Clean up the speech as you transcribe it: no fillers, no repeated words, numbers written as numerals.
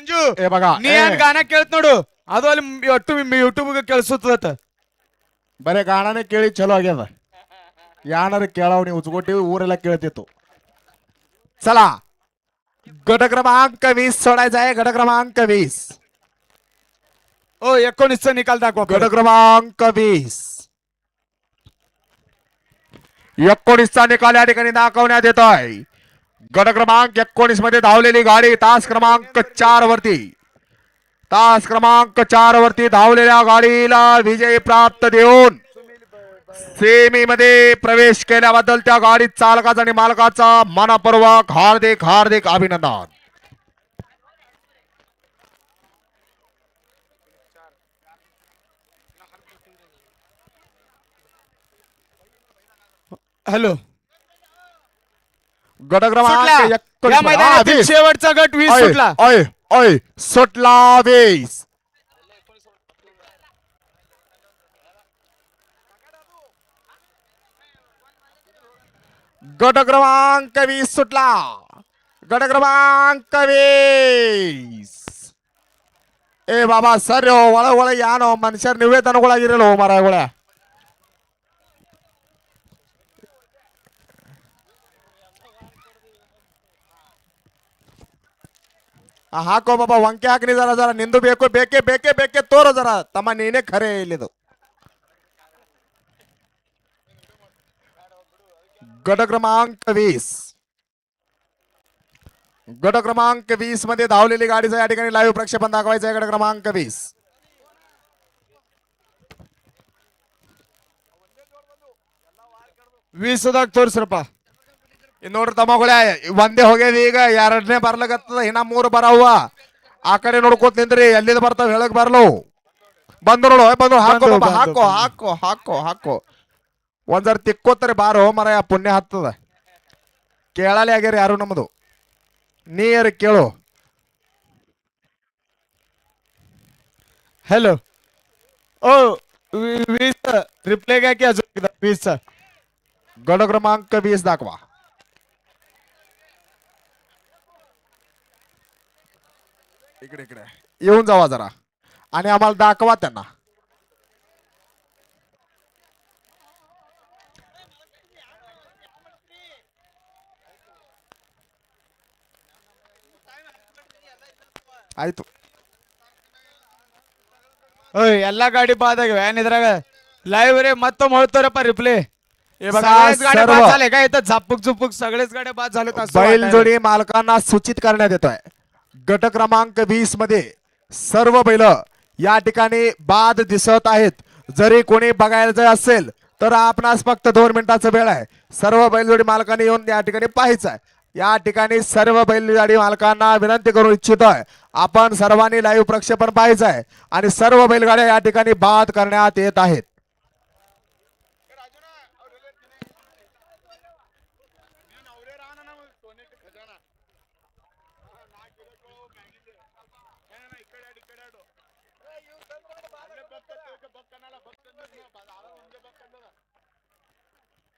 ಮಂಜು ಏ ಮಗ ನೀ ಏನ್ ಗಾನ ಕೇಳ್ತ ನೋಡು ಅದು ಅಲ್ಲಿ ಒಟ್ಟು ಯೂಟ್ಯೂಬ್ ಕೇಳಿಸುತ್ತ ಬರೇ ಗಾಣನೇ ಕೇಳಿ ಚಲೋ ಆಗ್ಯದ ಯಾನಾರ ಕೇಳವ್ ನೀವು ಉಚ್ಕೊಟ್ಟಿವಿ ಊರೆಲ್ಲ ಕೇಳ್ತಿತ್ತು चला गट क्रमांक 20 सोडायचा आहे गट क्रमांक 20 ओ 19चा निकाल दाखवा गट परत. क्रमांक 20 19चा निकाल या ठिकाणी दाखवण्यात येतोय गट क्रमांक 19 मध्ये धावलेली गाडी तास क्रमांक 4 वरती तास क्रमांक 4 वरती धावलेल्या गाडीला विजय प्राप्त देऊन सेमी मध्ये प्रवेश केल्याबद्दल त्या गाडी चालकाचा आणि मालकाचा मनपूर्वक हार्दिक हार्दिक अभिनंदन हॅलो गट क्रमांक सुटला. 19 या मैदानातील शेवटचा गट 20 ओय, सुटला. ओय, ओय, सुटला 20 गट क्रमांक 20 सुटला गट क्रमांक 20 ए बाबा सर ಒಳ ಒಳ ಯಾನೋ ಮನುಷ್ಯರ ನಿವೇದನಗಳಾಗಿರಲ್ಲ ಮರಗಳ ಹಾಕೋ ಬಾಬಾ ವಂಕೆ ಹಾಕ್ರಿ ಜರ ಜರ ನಿಂದು ಬೇಕು ಬೇಕೇ ಬೇಕೇ ಬೇಕೇ ತೋರೋ ಜರ ತಮ್ಮ ನೀನೇ ಖರೆ ಇಲ್ಲಿದು गट क्रमांक 20 गट क्रमांक 20 मध्ये धावलेली गाडीचं या ठिकाणी लाईव्ह प्रक्षेपण दाखवायचं आहे गट क्रमांक 20 20 ದಾಗ ತೋರಿಸ್ರಪ್ಪ ನೋಡ್ರಿ ತಮ್ಮಗಳೇ ಒಂದೇ ಹೋಗ್ಯದ ಈಗ ಎರಡನೇ ಬರ್ಲಕತ್ತದ ಇನ್ನ ಮೂರು ಬರವ್ವ ಆ ಕಡೆ ನೋಡ್ಕೋತ ನಿಂದ್ರಿ ಎಲ್ಲಿದ್ ಬರ್ತಾವ ಹೇಳಕ್ ಬರ್ಲು ಬಂದು ನೋಡು ಬಂದು ಹಾಕೋ ಬಂದು, ಬಾಬಾ, ಬಂದು, ಹಾಕೋ ಹಾಕೋ ಹಾಕೋ ಹಾಕೋ ಒಂದ್ಸರ ತಿಕ್ಕೋತಾರೆ ಬಾರೋ ಮರ ಪುಣ್ಯ ಹತ್ತದ ಕೇಳಲೆ ಆಗ್ಯಾರ ಯಾರು ನಮ್ಮದು ನೀ ಯಾರು ಕೇಳು हॅलो ओ 20 रिप्ले घ्या की अजून एकदा 20 गट क्रमांक 20 दाखवा इकडे इकडे येऊन जावा जरा आणि आम्हाला दाखवा त्यांना ಆಯ್ತು ओय ಎಲ್ಲಾ ಗಾಡಿ ಬಾದ್ ಆಗ್ಯಾವ ಏನ್ ಇದ್ರಾಗ ಲೈವ್ ರೇ ಮತ್ತೊಮ್ಮೆ ಹೇಳ್ತಾರಪ್ಪ रिप्ले हे बघा सगळेच गाड्या सर्व बाद झाले काय इथं झापूक झुपूक सगळेच गाड्या बाद झालेत असं वाटायलंय. बैलजोडी मालकांना सूचित करण्यात येतोय गट क्रमांक 20 मध्ये सर्व बैल या ठिकाणी बाद दिसत आहेत जरी कोणी बघायचं असेल तर आपणास फक्त 2 मिनिटाचा वेळ आहे सर्व बैलजोडी मालकांनी येऊन या ठिकाणी पाहायचं आहे या ठिकाणी सर्व बैलगाडी मालकांना विनंती करू इच्छितोय आपण सर्वांनी लाईव्ह प्रक्षेपण पाहायचं आहे आणि सर्व बैलगाड्या या ठिकाणी बाद करण्यात येत आहेत